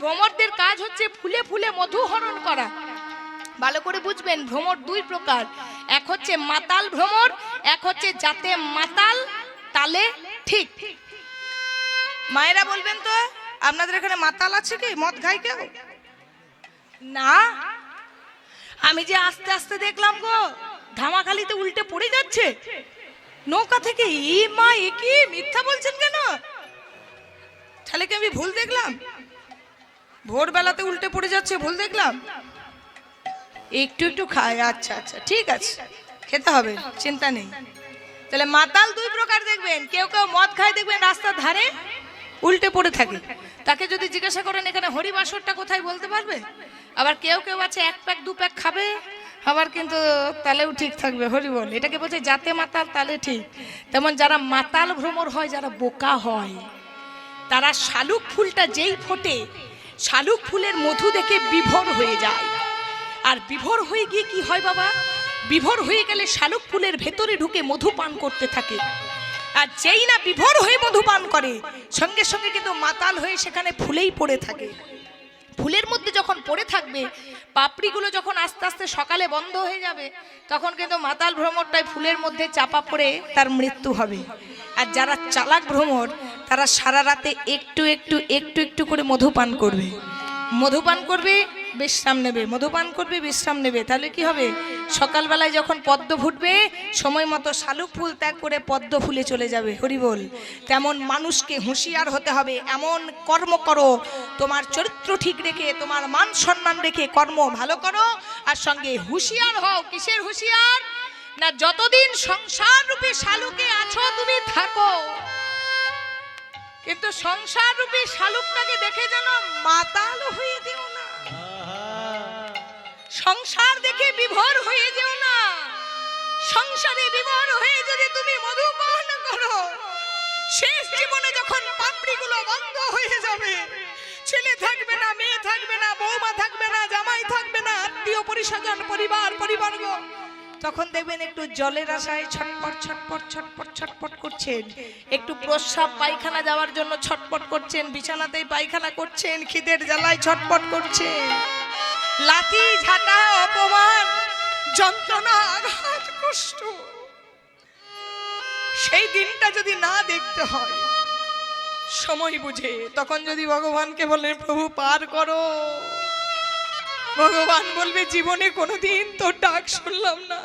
ভ্রমরদের কাজ হচ্ছে ফুলে ফুলে মধু হরণ করা। ভালো করে বুঝবেন, ভ্রমর দুই প্রকার, এক হচ্ছে মাতাল ভ্রমর, এক হচ্ছে যাতে মাতাল তালে ঠিক। মায়েরা বলবেন তো, আপনাদের এখানে মাতাল আছে কি? মদ খায় কেউ? না, আমি যে আস্তে আস্তে দেখলাম গো, ধামাখালিতে উল্টে পড়ে যাচ্ছে নৌকা থেকে। ই মা, এ কি মিথ্যা বলছেন কেন? তাহলে কি আমি ভুল দেখলাম? ভোরবেলাতে উল্টে পড়ে যাচ্ছে, ভুল দেখলাম? একটু একটু খায়, আচ্ছা আচ্ছা ঠিক আছে, খেতে হবে, চিন্তা নেই। তাহলে মাতাল দুই প্রকার দেখবেন, কেউ কেউ মদ খায় দেখবেন রাস্তার ধারে উল্টে পড়ে থাকে, তাকে যদি জিজ্ঞাসা করেন এখানে হরিবাসরটা কোথায় বলতে পারবে। আবার কেউ কেউ আছে এক প্যাক দু প্যাক খাবে, আবার কিন্তু তালেও ঠিক থাকবে, হরি বল। এটাকে বলছে যাতে মাতাল তালে ঠিক। তেমন যারা মাতাল ভ্রমর হয়, যারা বোকা হয়, তারা শালুক ফুলটা যেই ফোটে, শালুক ফুলের মধু দেখে বিভোর হয়ে যায়। আর বিভোর হয়ে গিয়ে কি হয় বাবা? বিভোর হয়ে গেলে শালুক ফুলের ভেতরে ঢুকে মধু পান করতে থাকে। আর যেই না বিভোর হয়ে মধু পান করে, সঙ্গে সঙ্গে কিন্তু মাতাল হয়ে সেখানে ফুলেই পড়ে থাকে। ফুলের মধ্যে যখন পড়ে থাকবে, পাপড়িগুলো যখন আস্তে আস্তে সকালে বন্ধ হয়ে যাবে, তখন কিন্তু মাতাল ভ্রমরটাই ফুলের মধ্যে চাপা পড়ে তার মৃত্যু হবে। আর যারা চালাক ভ্রমর তারা সারা রাতে একটু একটু একটু একটু করে মধুপান করবে, মধুপান করবে বিশ্রাম নেবে, মধুপান করবে বিশ্রাম নেবে। তাহলে কি হবে, সকালবেলায় যখন পদ্ম ফুটবে সময় মতো শালুক ফুল ত্যাগ করে পদ্ম ফুলে চলে যাবে। হরি বল। তেমন মানুষকে হুঁশিয়ার হতে হবে, এমন কর্ম করো তোমার চরিত্র ঠিক রেখে, তোমার মান সম্মান রেখে কর্ম ভালো করো, আর সঙ্গে হুঁশিয়ার হও। কিসের হুঁশিয়ার? না যতদিন সংসার রূপী শালুকে আছো তুমি থাকো, কিন্তু সংসার রূপী শালুকটাকে দেখে যেন মাতাল হয়ে যেও না, সংসার দেখে বিভোর হয়ে যেও না। সংসারে বিভোর হয়ে যদি তুমি মধুপান করো, শেষ জীবনে যখন পাপড়িগুলো বন্ধ হয়ে যাবে, ছেলে থাকবে না, মেয়ে থাকবে না, বৌমা থাকবে না, জামাই থাকবে না, আত্মীয় পরিস্বজন পরিবারগণ, তখন দেখবেন একটু জলের আশায় ছটপট ছটপট ছটপট ছটপট করছেন, একটু প্রস্রাব পায়খানা যাওয়ার জন্য ছটপট করছেন, বিছানাতেই পায়খানা করছেন, খিদের জ্বালায় ছটপট করছেন। লাঠি ঝাঁটা অপমান যন্ত্রণা আঘাত কষ্ট, সেই দিনটা যদি না দেখতে হয় সময় বুঝে, তখন যদি ভগবানকে বলেন প্রভু পার করো, ভগবান বলবে জীবনে কোনোদিন তোর ডাক শুনলাম না,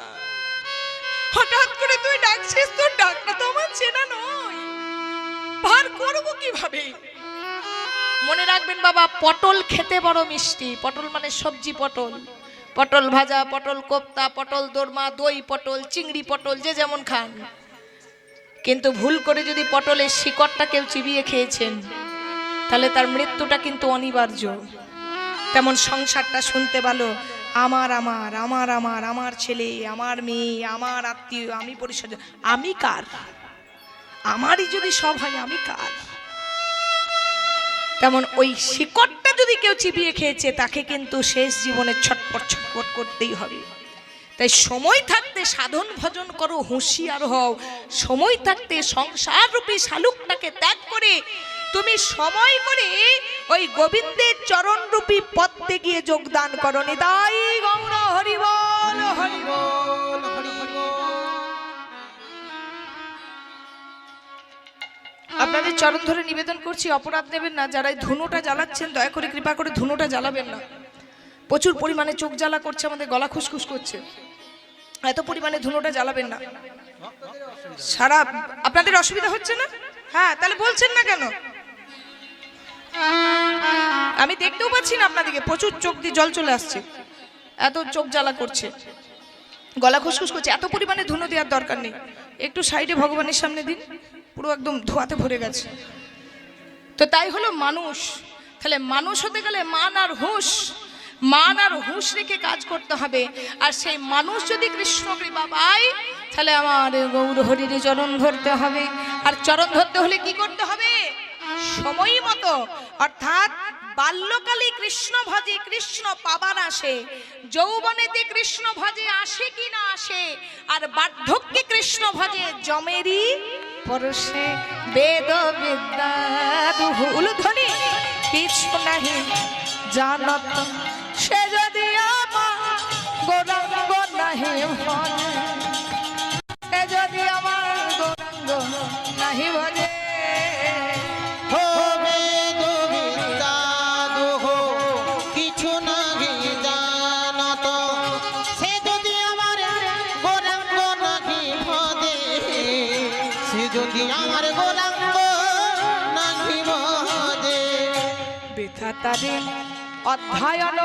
হঠাৎ করে তুই ডাকছিস, তোর ডাকটা তো আমার চেনা নয়, পার করবো কিভাবে? মনে রাখবেন বাবা, পটল খেতে বড় মিষ্টি। পটল মানে সবজি পটল, পটল ভাজা, পটল কোপ্তা, পটল দোরমা, দই পটল, চিংড়ি পটল, যে যেমন খান, কিন্তু ভুল করে যদি পটলের শিকড়টা কেউ চিবিয়ে খেয়েছেন তাহলে তার মৃত্যুটা কিন্তু অনিবার্য। তেমন সংসারটা শুনতে ভালো, আমার আমার আমার আমার আমার ছেলে, আমার মেয়ে, আমার আত্মীয়, আমি পরিষদ, আমি কার? আমারই যদি সব হয় আমি কার? তেমন ওই শিকড়টা যদি কেউ চিবিয়ে খেয়েছে তাকে কিন্তু শেষ জীবনে ছটপট ছটপট করতেই হবে। তাই সময় থাকতে সাধন ভজন করো, হুঁশিয়ার হও। সময় থাকতে সংসার রূপী শালুকটাকে ত্যাগ করে তুমি সময় করে ওই গোবিন্দের চরণ রূপী পদ্মে গিয়ে যোগদান করো। নিতাই গৌর হরি বল, হরি বল, হরি বল। আপনাদের চরণ ধরে নিবেদন করছি, অপরাধ নেবেন না। যারা এই ধুনোটা জ্বালাচ্ছেন দয়া করে কৃপা করে ধুনোটা জ্বালাবেন না। প্রচুর পরিমাণে চোখ জ্বালা করছে, আমাদের গলা খুসখুস করছে, এত পরিমাণে ধুনোটা জ্বালাবেন না। সারা আপনাদের অসুবিধা হচ্ছে না? হ্যাঁ, তাহলে বলছেন না কেন? আমি দেখতেও পাচ্ছি না আপনাদেরকে, প্রচুর চোখ দিয়ে জল চলে আসছে, এত চোখ জ্বালা করছে, গলা খুসখুস করছে। এত পরিমাণে ধুনো দেওয়ার দরকার নেই, একটু সাইডে ভগবানের সামনে দিন, পুরো একদম ধোয়াতে ভরে গেছে। তো তাই হলো মানুষ। তাহলে মানুষ হতে গেলে মান আর হুঁশ রেখে কাজ করতে হবে। আর সেই মানুষ যদি কৃষ্ণ কৃপা পায় তাহলে আমার গৌর হরির চরণ ধরতে হবে। আর চরণ ধরতে হলে কি করতে হবে? সময় মতো, অর্থাৎ বাল্যকালে কৃষ্ণ ভজে কৃষ্ণ পাবার আসে, যৌবনেতে কৃষ্ণ ভজে আসে কি না আসে, আর বার্ধক্যে কৃষ্ণ ভজে জমেরি পরশে। বেদ বিদ্যা দুহুলধ্বনি কিছু নাহি জানত, সে যদি আমার গৌরাঙ্গ নাহি ভজে, সে যদি আমার গৌরাঙ্গ নাহি ভজে। কিছু নাহি জানত, সে যদি আমার গৌরাঙ্গ নাহি ভজে, সে যদি আমার গৌরাঙ্গ নাহি ভজে। বিধাতারে অধ্যয়ন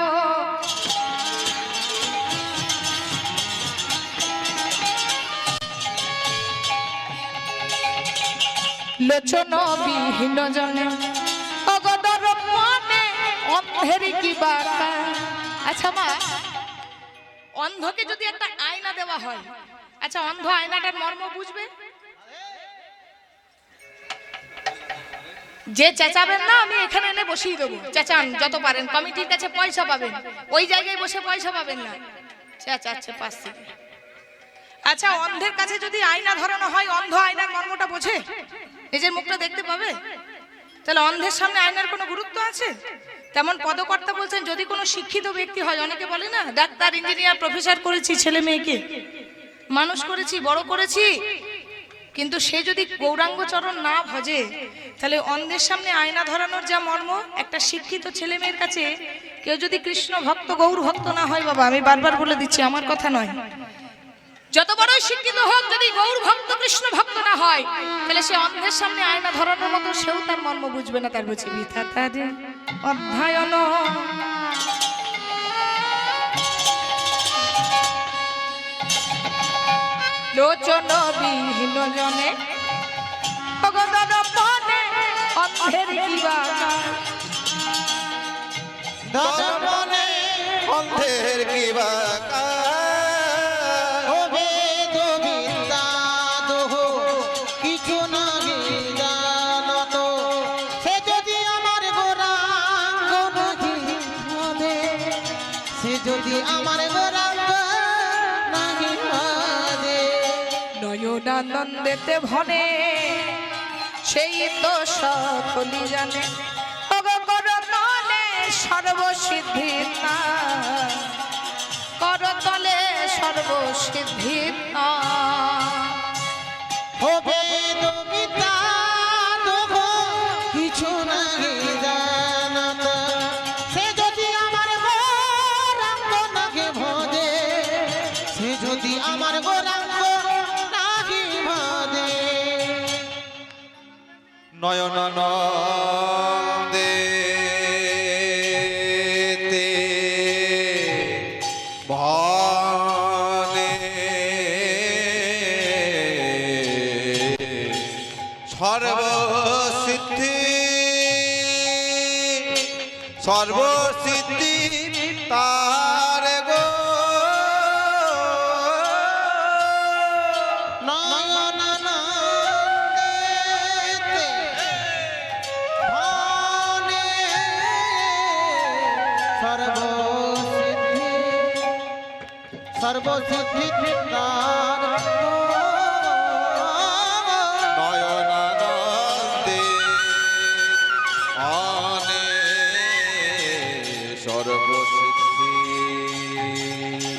লোচন বিহীন জনে অগদর মনে অন্ধের কি বাকা। আচ্ছা মা, অন্ধকে যদি একটা আয়না দেওয়া হয়, আচ্ছা অন্ধ আয়নাটার মর্ম বুঝবে? যে চেঁচাবেন না আমি এখানে এনে বসিয়ে দেবো, চেঁচান যত পারেন, কমিটির কাছে পয়সা পাবেন, ওই জায়গায় বসে পয়সা পাবেন না, চেঁচাচ্ছে পাশ থেকে। আচ্ছা অন্ধের কাছে যদি আয়না ধরানো হয়, অন্ধ আয়নার মর্মটা বোঝে? নিজের মুখটা দেখতে পাবে? তাহলে অন্ধের সামনে আয়নার কোনো গুরুত্ব আছে? তেমন পদকর্তা বলছেন যদি কোনো শিক্ষিত ব্যক্তি হয়, অনেকে বলে না ডাক্তার ইঞ্জিনিয়ার প্রফেসর করেছি, ছেলে মেয়েকে মানুষ করেছি, বড় করেছি, কিন্তু সে যদি গৌরাঙ্গ চরণ না ভজে, তাহলে অন্ধের সামনে আয়না ধরানোর যা মর্ম, একটা শিক্ষিত ছেলে মেয়ের কাছে কেউ যদি কৃষ্ণ ভক্ত গৌর ভক্ত না হয়, বাবা আমি বারবার বলে দিচ্ছি, আমার কথা নয়, যত বড়ই শিক্ষিত হোক, যদি গৌর ভক্ত কৃষ্ণ ভক্ত না হয়, তাহলে সে অন্ধের সামনে আয়না ধরানোর মতো সেও তার মর্ম বুঝবে না। তার বুঝে বৃথা তার অধ্যয়ন। লোচন বিহীন জনে ভগবান মনে অন্ধের কিবা দর্পণে অন্ধের কি বাকা ও বেদ বিদ্যা দোহ কিছু নাহি জানত, সে যদি আমার গোরাঙ্গ নাহি ভজে, সে যদি আমার গোরাঙ্গ নাহি ভজে। নয়নানন্দেতে ভনে সেই তো সকলি জানে, সর্বসিদ্ধির না করতলে সর্বসিদ্ধির না। ও বেদ বিদ্যা দোহ কিছু নাহি জানত, সে যদি আমার গোরাঙ্গ নাহি ভজে, সে যদি আমার গোরাঙ্গ নাহি ভজে। নয়নানন্দে ভানে সর্বসিদ্ধি সর্বসিদ্ধি তার গো নয়নানন্দেতে ভানে সর্বসিদ্ধি সর্বসিদ্ধি তার নয়নানন্দে আনে সর্বসিদ্ধি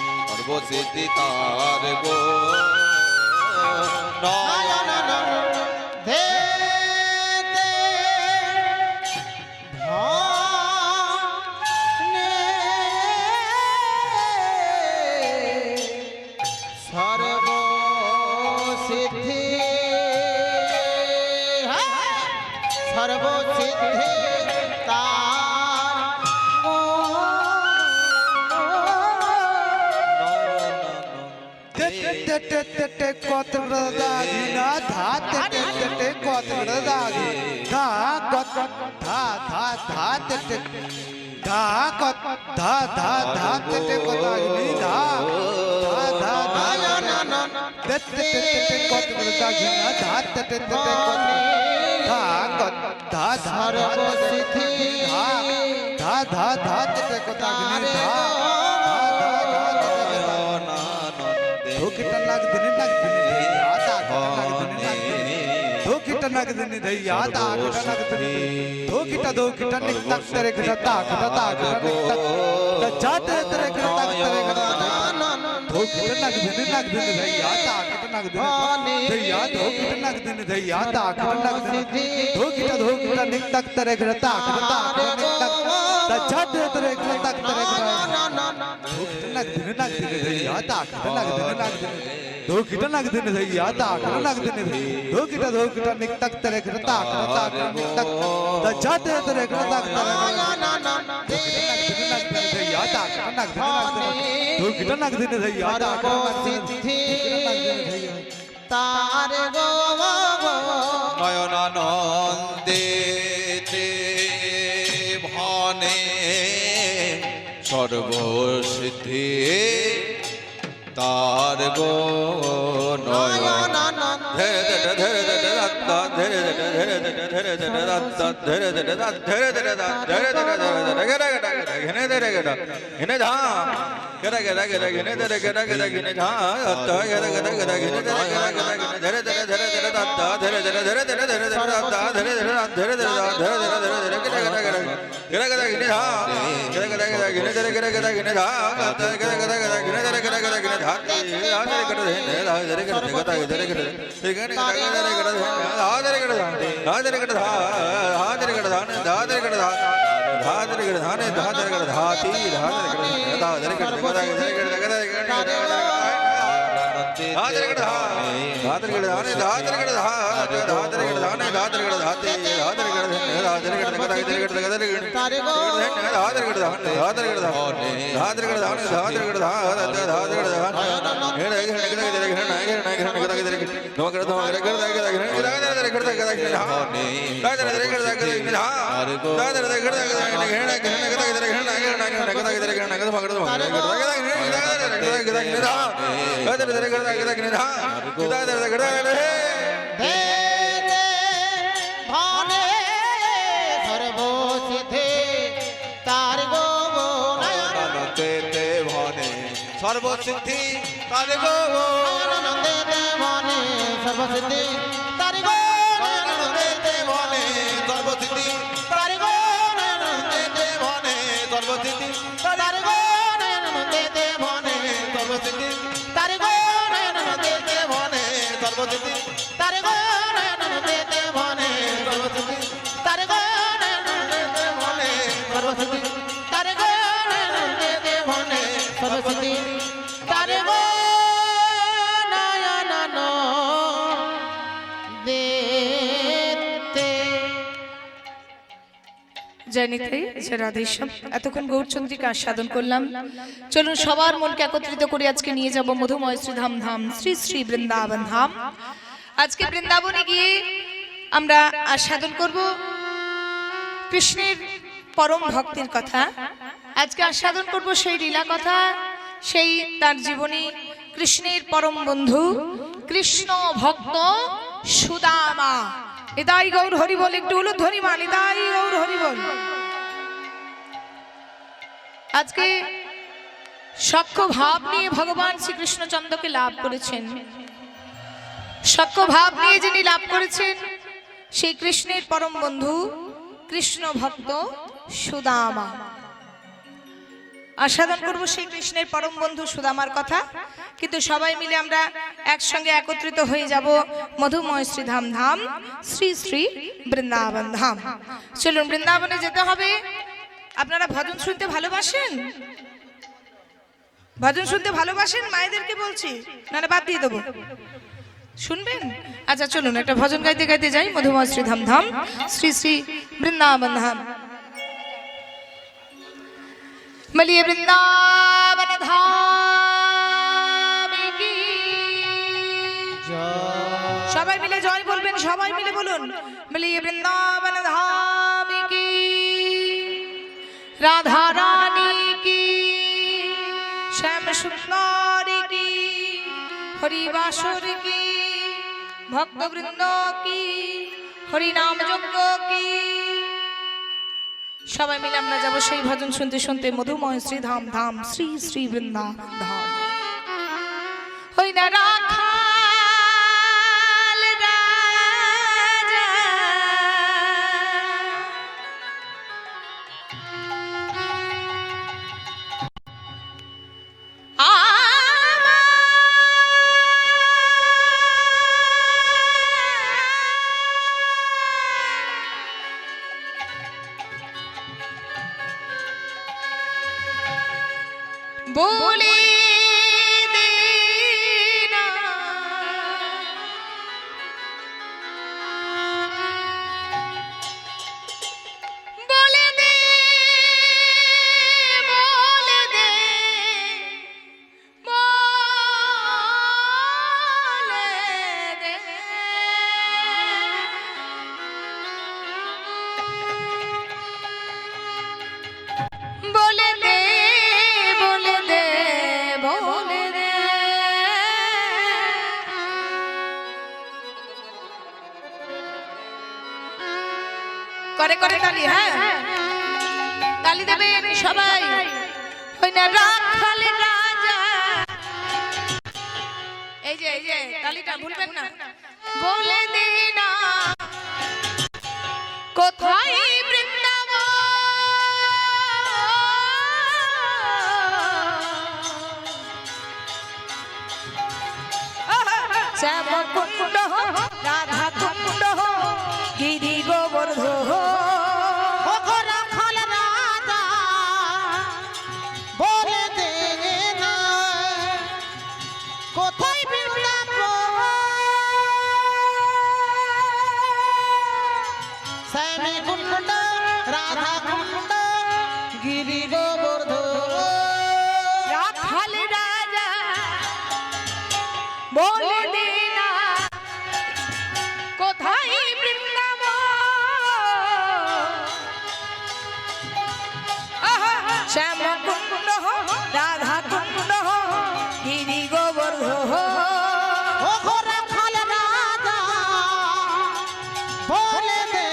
সর্বসিদ্ধি তার গো নয়নানন্দেতে ভানে সর্বসিদ্ধি সর্বসিদ্ধি তার নয়নানন্দে ভানে সর্বসিদ্ধি তার গো নয়ন gada gada gada gine dere gada gada gine dha atta gada gada gada gine dere gada gada gine dere dere dere dere atta dere dere dere dere dere dere atta dere dere dere dere dere dere dere dere gada gada gada gada gada gine dha gada gada gada gine dere gada gada gine dha atta gada gada gada gine dere gada gada gine dha dere gada dere dere gada gada dere gada dere gada dere gada dere gada dha dere gada ha dere gada dha dere gada dha dere gada dha ne dha dere gada dha ti dha dere gada dha dere দেতে ভানে সর্বসিদ্ধে তার গো নয়ন তেতে ভনে সর্বসিদ্ধি তার গো দেতে ভানে সর্বসিদ্ধি তার গো নয়ন দেতে ভানে সর্বসিদ্ধি তার গো নয়ন দেতে ভনে সর্বসিদ্ধি তার গো নয়ন দেতে ভানে সর্বসিদ্ধি তার গো নয়ন দেতে ভানে সর্বসিদ্ধি তার গো নয়ন দেতে ভানে সর্বসিদ্ধি তার গো নয়ন দেতে ভানে সর্বসিদ্ধি তার গো নয়ন দেতে ভানে সর্বসিদ্ধি তার গো নয়ন দেতে। জয় নিতাই, জয় রাধেশ্যাম। এতক্ষণ গৌরচন্দ্রিকা আস্বাদন করলাম। চলুন সবার মনকে একত্রিত করে আজকে নিয়ে যাব মধুময় শ্রীধাম ধাম শ্রী শ্রী বৃন্দাবন ধাম। আজকে বৃন্দাবনে গিয়ে আমরা আস্বাদন করব কৃষ্ণের পরম ভক্তির কথা। আজকে আস্বাদন করব সেই লীলা কথা, সেই তার জীবনী, কৃষ্ণের পরম বন্ধু কৃষ্ণ ভক্ত সুদামা। নিতাই গৌর হরি বল, একটু উলুধ্বনি মা, নিতাই গৌর হরি বল। আজকে সখ্য ভাব নিয়ে ভগবান শ্রীকৃষ্ণচন্দ্রকে লাভ করেছেন। সখ্য ভাব নিয়ে যিনি লাভ করেছেন সেই কৃষ্ণের পরম বন্ধু কৃষ্ণ ভক্ত সুদামা। আস্বাদন করব সেই কৃষ্ণের পরম বন্ধু সুদামার কথা। কিন্তু সবাই মিলে আমরা একসঙ্গে একত্রিত হয়ে যাব মধুময় শ্রীধাম ধাম শ্রী শ্রী বৃন্দাবন ধাম। চলুন বৃন্দাবনে যেতে হবে। আপনারা ভজন শুনতে ভালোবাসেন? ভজন শুনতে ভালোবাসেন? মায়েদেরকে বলছি, না বাদ দিয়ে দেবো? শুনবেন? আচ্ছা চলুন একটা ভজন গাইতে গাইতে যাই মধুময় শ্রীধাম ধাম শ্রী শ্রী বৃন্দাবন ধাম। বলিয়ে বৃন্দাবন ধাম কি সবাই মিলে জয় বলবেন, সবাই মিলে বলুন বলিয়ে বৃন্দাবন ধাম কি, রাধা রানী কি, শ্যাম সুন্দর কি, হরিবাসর কি, ভক্তবৃন্দ কি, হরিনাম যজ্ঞ কি। সবাই মিলে আমরা যাবো সেই ভজন শুনতে শুনতে মধুময় শ্রীধাম ধাম শ্রী শ্রী বৃন্দাবন ধাম। হই না রাখাল রাজা বলে দে না বলে দে, বলে দে, বলে দে। বলে দে, বলে দে, বলে দে। করে করে তালি, হ্যাঁ তালি দেবেন সবাই। ওই না রাখাল রাজা, এই যে তালিটা ভুলবেন না, বলে দে না কোথায় বৃন্দাবন, শ্যাম কুণ্ড রাধা কুণ্ড গিরি গোবর্ধন, রাখাল রাজা বলে দে না কোথায় বৃন্দাবন, শ্যামে কুণ্ড রাধা কুণ্ড গিরি গোবর্ধন, রাখাল রাজা বলে দে না কোথায় বৃন্দাবন, শ্যাম কুণ্ড রাধা কুণ্ড গিরি গোবর্ধন, রাখাল রাজা বলে দে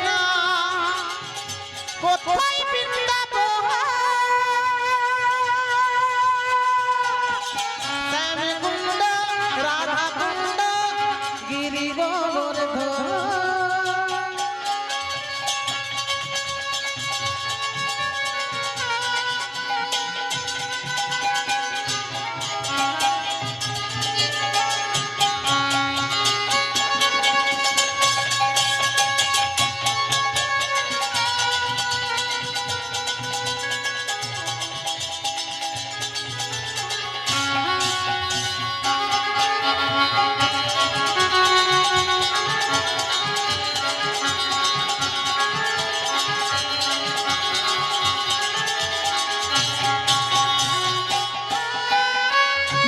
না কোথায় বৃন্দাবন, শ্যামে কুণ্ড রাধা কুণ্ড গিরি গোবর্ধন,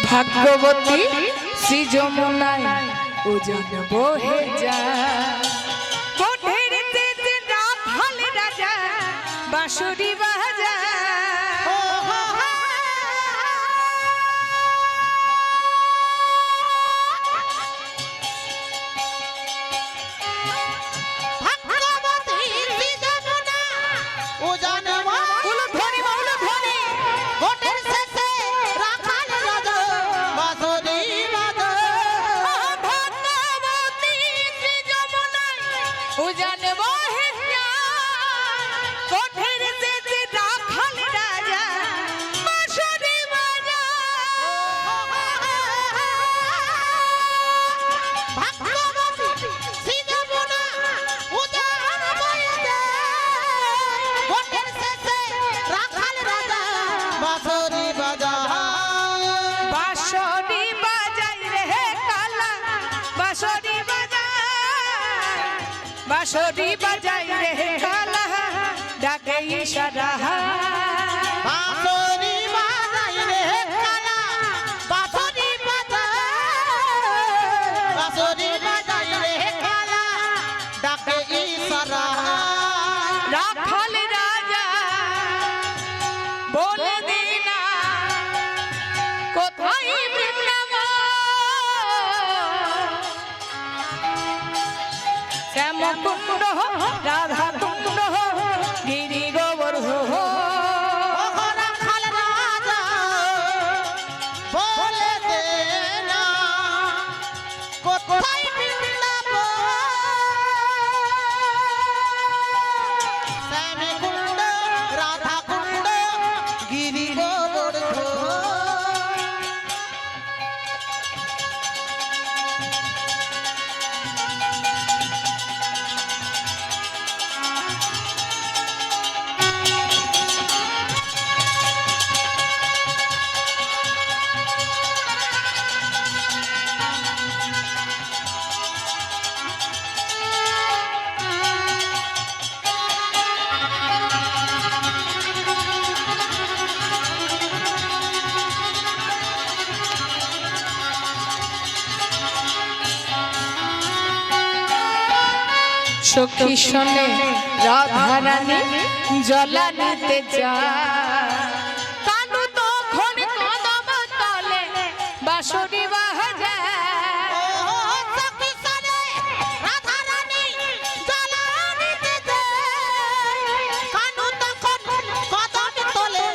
ভাগ্যবতী শ্রী যমুনায় ওজন বহে যায়, কোঠের তেজে রাখাল রাজা বাঁশুরি বাজায়, ভাগ্যবতী যমুনা উজান উলুধ্বনি উলুধ্বনি, গোটের শেষে রাখাল রাজা বাঁশুরি বাজায়, ভাগ্যবতী শ্রী যমুনায় উজান বহে যায়, কোঠের তেজে রাখাল রাজা বাঁশুরি ভাগ্যবতী শ্রী যমুনা উজান বয়ে যায়, গোটের শেষে রাখাল রাজা বাঁশুরি বাজায়, বাঁশরি বাজাই রে কালা, বাঁশরি বাজাই, বাঁশরি বাজাই রে কালা, ডাকে ইশারা, বাঁশুরি বাজায় রে কালা, বাঁশুরি বাজায়, বাঁশুরি বাজায় রে কালা, ডাকে ইশারা, রাখাল রাজা বলে দে না কোথায় বৃন্দাবন, শ্যাম কুণ্ড রাধা কুণ্ড গিরি গোবর্ধন, রাখাল রাজা বলে দে না কোথায় বৃন্দাবন, শ্যামে কুণ্ড রাধা কুণ্ড গিরি গোবর্ধন, সখী শোনে রাধা রানী জলা নিতে যায়, কানু তখন কদম তলে বাঁশরি বাজায়, রাধা রানী জ্বালা নিতে যায়, কানু তখন কদম তোলে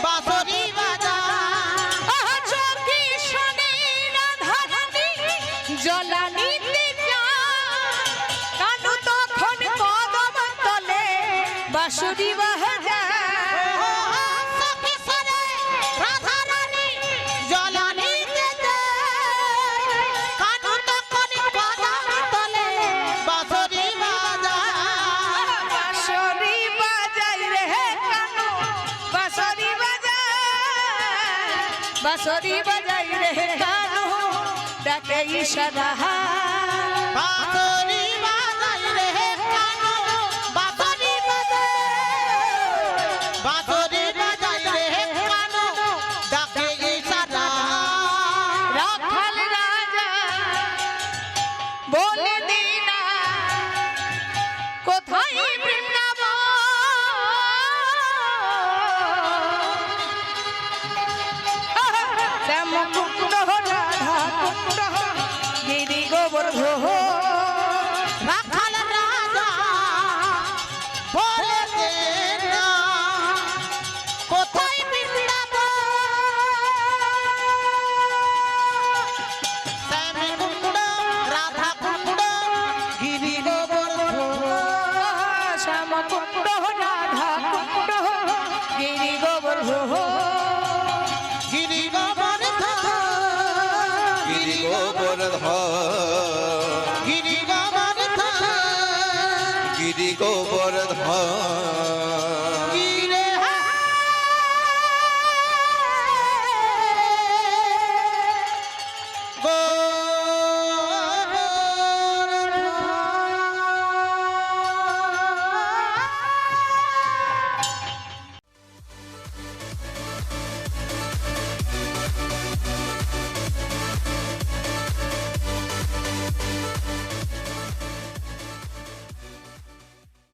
বাঁশরি জলানিতে যা কানু তখন কদম তলে বাঁশুরি বাজা সখী সরে রাধা রানী জলানিতে যায় কানু তখন কদম তলে বাঁশরি বাজায় বাঁশুরি বাজাই রে কানু বাঁশুরি বাজাই বাঁশুরি বাজাই রে কানু ডাকে ইশারা বাঁশরি বাজায় রে কানু বাঁশরি বাজায় বাঁশরি বাজায় রে কানু ডাকে ইশারা রাখাল রাজা বলে দিনা কোথায় বৃন্দাবন শ্যাম কুণ্ড রাধা কুণ্ড গিরি গোবর্ধন রাখাল রাজা বলে দে না কোথায় বৃন্দাবন শ্যাম কুণ্ড রাধা কুণ্ড গিরি গোবর্ধন শ্যাম কুণ্ড রাধা কুণ্ড গিরি গোবর্ধন গিরি গোবর্ধন গিরি গোবর্ধন গিরি গোবর্ধন গিরি গোবর্ধন